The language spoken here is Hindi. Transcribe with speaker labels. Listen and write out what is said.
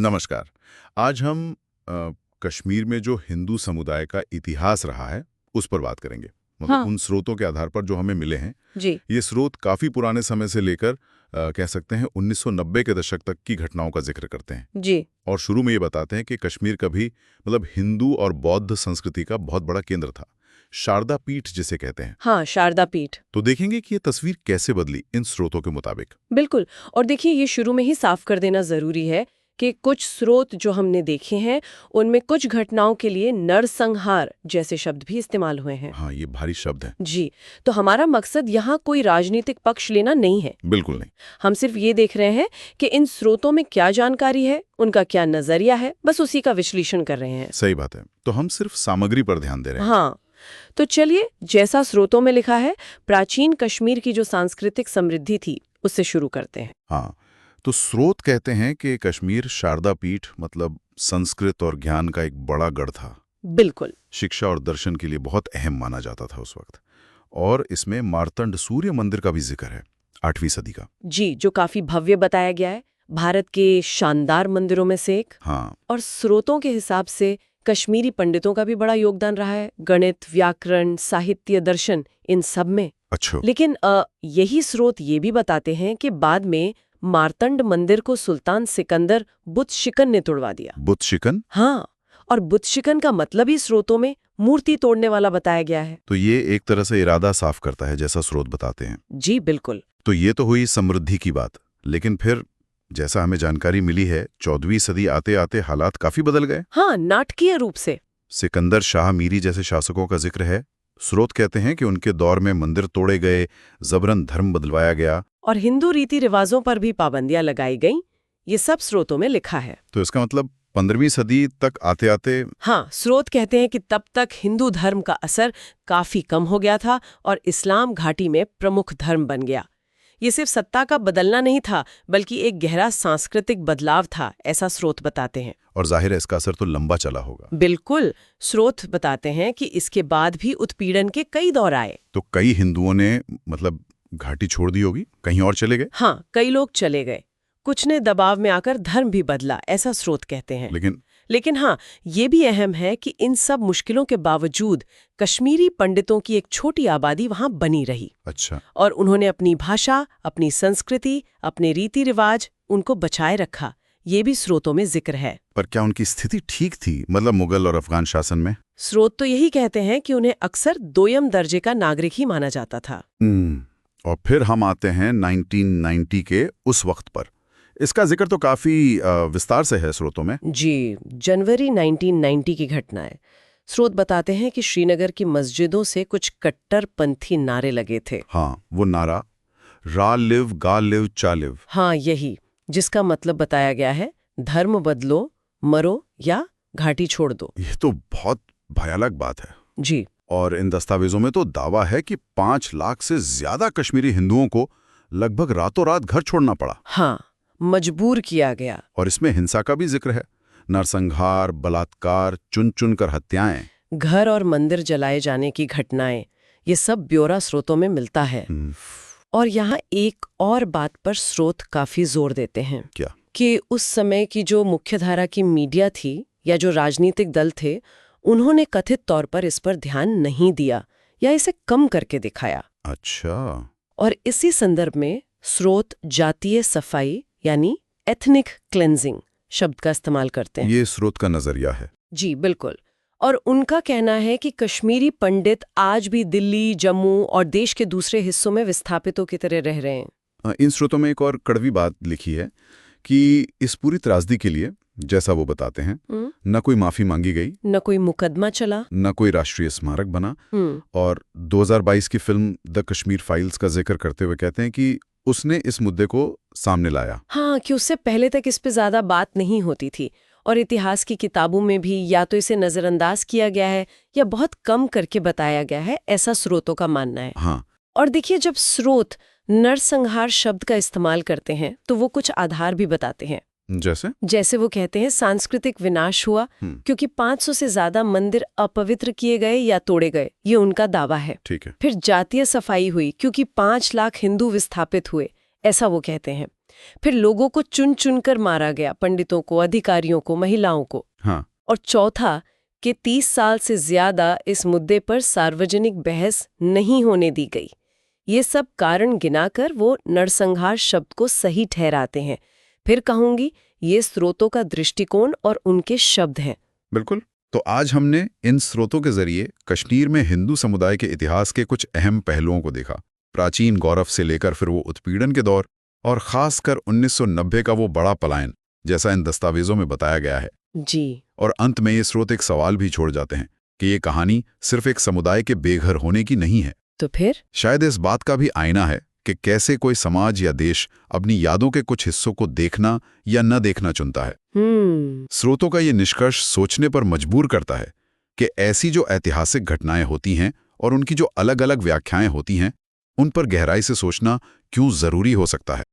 Speaker 1: नमस्कार। आज हम कश्मीर में जो हिंदू समुदाय का इतिहास रहा है उस पर बात करेंगे। मतलब
Speaker 2: हाँ।
Speaker 1: उन स्रोतों के आधार पर जो हमें मिले हैं।
Speaker 2: जी।
Speaker 1: ये स्रोत काफी पुराने समय से लेकर कह सकते हैं 1990 के दशक तक की घटनाओं का जिक्र करते हैं।
Speaker 2: जी।
Speaker 1: और शुरू में ये बताते हैं कि कश्मीर कभी मतलब हिंदू और बौद्ध संस्कृति का बहुत बड़ा केंद्र था, शारदा पीठ जिसे कहते हैं।
Speaker 2: हाँ, शारदा पीठ।
Speaker 1: तो देखेंगे कि ये तस्वीर कैसे बदली इन स्रोतों के मुताबिक।
Speaker 2: बिल्कुल। और देखिए, ये शुरू में ही साफ कर देना जरूरी है कि कुछ स्रोत जो हमने देखे हैं उनमें कुछ घटनाओं के लिए नरसंहार जैसे शब्द भी इस्तेमाल हुए हैं।
Speaker 1: हाँ, ये भारी शब्द है।
Speaker 2: जी। तो हमारा मकसद यहाँ कोई राजनीतिक पक्ष लेना नहीं है।
Speaker 1: बिल्कुल नहीं।
Speaker 2: हम सिर्फ ये देख रहे हैं कि इन स्रोतों में क्या जानकारी है, उनका क्या नजरिया है, बस उसी का विश्लेषण कर रहे हैं।
Speaker 1: सही बात है। तो हम सिर्फ सामग्री पर ध्यान दे रहे हैं।
Speaker 2: हाँ। तो चलिए, जैसा स्रोतों में लिखा है, प्राचीन कश्मीर की जो सांस्कृतिक समृद्धि थी उससे शुरू करते हैं।
Speaker 1: हाँ, तो स्रोत कहते हैं कि कश्मीर शारदा पीठ मतलब संस्कृत और ज्ञान का एक बड़ा गढ़ था।
Speaker 2: बिल्कुल।
Speaker 1: शिक्षा और दर्शन के लिए बहुत अहम माना जाता था उस वक्त। और इसमें मार्तंड सूर्य मंदिर का भी जिक्र है, 8वीं सदी का।
Speaker 2: जी, जो काफी भव्य बताया गया है, भारत के शानदार मंदिरों में से एक।
Speaker 1: हाँ।
Speaker 2: और स्रोतों के हिसाब से कश्मीरी पंडितों का भी बड़ा योगदान रहा है, गणित, व्याकरण, साहित्य, दर्शन, इन सब में।
Speaker 1: अच्छा।
Speaker 2: लेकिन यही स्रोत ये भी बताते हैं कि बाद में मार्तंड मंदिर को सुल्तान सिकंदर बुत शिकन ने तोड़वा दिया।
Speaker 1: बुत शिकन?
Speaker 2: हाँ। और बुत शिकन का मतलब ही स्रोतों में मूर्ति तोड़ने वाला बताया गया है।
Speaker 1: तो ये एक तरह से इरादा साफ करता है, जैसा स्रोत बताते हैं।
Speaker 2: जी बिल्कुल।
Speaker 1: तो ये तो हुई समृद्धि की बात। लेकिन फिर जैसा हमें जानकारी मिली है, 14वीं सदी आते आते हालात काफी बदल गए।
Speaker 2: हाँ, नाटकीय रूप से।
Speaker 1: सिकंदर शाह मीरी जैसे शासकों का जिक्र है। स्रोत कहते हैं कि उनके दौर में मंदिर तोड़े गए, जबरन धर्म बदलवाया गया
Speaker 2: और हिंदू रीति रिवाजों पर भी पाबंदियां लगाई गईं। ये सब स्रोतों में लिखा है।
Speaker 1: तो इसका मतलब 15वीं सदी तक आते आते।
Speaker 2: हाँ, स्रोत कहते हैं कि तब तक हिंदू धर्म का असर काफी कम हो गया था और इस्लाम घाटी में प्रमुख धर्म बन गया। ये सिर्फ सत्ता का बदलना नहीं था, बल्कि एक गहरा सांस्कृतिक बदलाव था, ऐसा स्रोत बताते हैं।
Speaker 1: और जाहिर है इसका असर तो लंबा चला होगा।
Speaker 2: बिल्कुल। स्रोत बताते हैं कि इसके बाद भी उत्पीड़न के कई दौर आए।
Speaker 1: तो कई हिंदुओं ने मतलब घाटी छोड़ दी होगी, कहीं और चले गए।
Speaker 2: हाँ, कई लोग चले गए, कुछ ने दबाव में आकर धर्म भी बदला, ऐसा स्रोत कहते हैं। लेकिन हाँ, ये भी अहम है कि इन सब मुश्किलों के बावजूद कश्मीरी पंडितों की एक छोटी आबादी वहां बनी रही।
Speaker 1: अच्छा।
Speaker 2: और उन्होंने अपनी भाषा, अपनी संस्कृति, अपने रीति रिवाज उनको बचाए रखा। ये भी स्रोतों में जिक्र है।
Speaker 1: पर क्या उनकी स्थिति ठीक थी, मतलब मुगल और अफगान शासन में?
Speaker 2: स्रोत तो यही कहते हैं कि उन्हें अक्सर दोयम दर्जे का नागरिक ही माना जाता था।
Speaker 1: और फिर हम आते हैं 1990 के उस वक्त पर। इसका जिक्र तो काफी विस्तार से है स्रोतों में।
Speaker 2: जी, जनवरी 1990 की घटना है। स्रोत बताते हैं कि श्रीनगर की मस्जिदों से कुछ कट्टरपंथी नारे लगे थे।
Speaker 1: हाँ, वो नारा रा लिव गा लिव चा लिव।
Speaker 2: हाँ, यही, जिसका मतलब बताया गया है, धर्म बदलो, मरो या घाटी छोड़ दो।
Speaker 1: ये तो बहुत भयानक बात है।
Speaker 2: जी।
Speaker 1: और इन दस्तावेजों में तो दावा है कि 5 लाख से ज्यादा कश्मीरी हिंदुओं को लगभग रातों रात घर छोड़ना पड़ा।
Speaker 2: हाँ, मजबूर किया गया।
Speaker 1: और इसमें हिंसा का भी जिक्र है, नरसंहार, बलात्कार, चुन चुन कर हत्याएं,
Speaker 2: घर और मंदिर जलाए जाने की घटनाएं, ये सब ब्यौरा स्रोतों में मिलता है। और यहाँ एक और बात पर स्रोत काफी जोर देते हैं।
Speaker 1: क्या?
Speaker 2: कि उस समय की जो मुख्यधारा की मीडिया थी या जो राजनीतिक दल थे, उन्होंने कथित तौर पर इस पर ध्यान नहीं दिया या इसे कम करके दिखाया।
Speaker 1: अच्छा।
Speaker 2: और इसी संदर्भ में स्रोत जातीय सफाई यानी एथनिक क्लेंजिंग शब्द का इस्तेमाल करते हैं।
Speaker 1: ये स्रोत का नजरिया है।
Speaker 2: जी बिल्कुल। और उनका कहना है कि कश्मीरी पंडित आज भी दिल्ली, जम्मू और देश के दूसरे हिस्सों में विस्थापितों की तरह रह रहे हैं।
Speaker 1: इन स्रोतों में एक और कड़वी बात लिखी है कि इस पूरी त्रासदी के लिए, जैसा वो बताते हैं, न कोई माफी मांगी गई,
Speaker 2: न कोई मुकदमा चला,
Speaker 1: न कोई राष्ट्रीय स्मारक बना। और 2022 की फिल्म द कश्मीर फाइल्स का जिक्र करते हुए कहते हैं कि उसने इस मुद्दे को सामने लाया।
Speaker 2: हाँ, कि उससे पहले तक इस पे ज्यादा बात नहीं होती थी और इतिहास की किताबों में भी या तो इसे नजरअंदाज किया गया है या बहुत कम करके बताया गया है, ऐसा स्रोतों का मानना है।
Speaker 1: हाँ।
Speaker 2: और देखिए, जब स्रोत नरसंहार शब्द का इस्तेमाल करते हैं तो वो कुछ आधार भी बताते हैं। जैसे वो कहते हैं सांस्कृतिक विनाश हुआ क्योंकि 500 से ज्यादा मंदिर अपवित्र किए गए या तोड़े गए, ये उनका दावा है।
Speaker 1: ठीक है।
Speaker 2: फिर जातीय सफाई हुई क्योंकि 5 लाख हिंदू विस्थापित हुए, ऐसा वो कहते हैं। फिर लोगों को चुन चुन कर मारा गया, पंडितों को, अधिकारियों को, महिलाओं को।
Speaker 1: हाँ।
Speaker 2: और चौथा कि 30 साल से ज्यादा इस मुद्दे पर सार्वजनिक बहस नहीं होने दी गई। ये सब कारण गिनाकर वो नरसंहार शब्द को सही ठहराते हैं। फिर कहूंगी ये स्रोतों का दृष्टिकोण और उनके शब्द हैं।
Speaker 1: बिल्कुल। तो आज हमने इन स्रोतों के जरिए कश्मीर में हिंदू समुदाय के इतिहास के कुछ अहम पहलुओं को देखा, प्राचीन गौरव से लेकर फिर वो उत्पीड़न के दौर और खासकर 1990 का वो बड़ा पलायन, जैसा इन दस्तावेजों में बताया गया है
Speaker 2: जी।
Speaker 1: और अंत में ये स्रोत एक सवाल भी छोड़ जाते हैं कि ये कहानी सिर्फ एक समुदाय के बेघर होने की नहीं है,
Speaker 2: तो फिर शायद
Speaker 1: इस बात का भी आईना है कि कैसे कोई समाज या देश अपनी यादों के कुछ हिस्सों को देखना या न देखना चुनता है। स्रोतों का ये निष्कर्ष सोचने पर मजबूर करता है कि ऐसी जो ऐतिहासिक घटनाएं होती हैं और उनकी जो अलग अलग व्याख्याएं होती हैं, उन पर गहराई से सोचना क्यों जरूरी हो सकता है।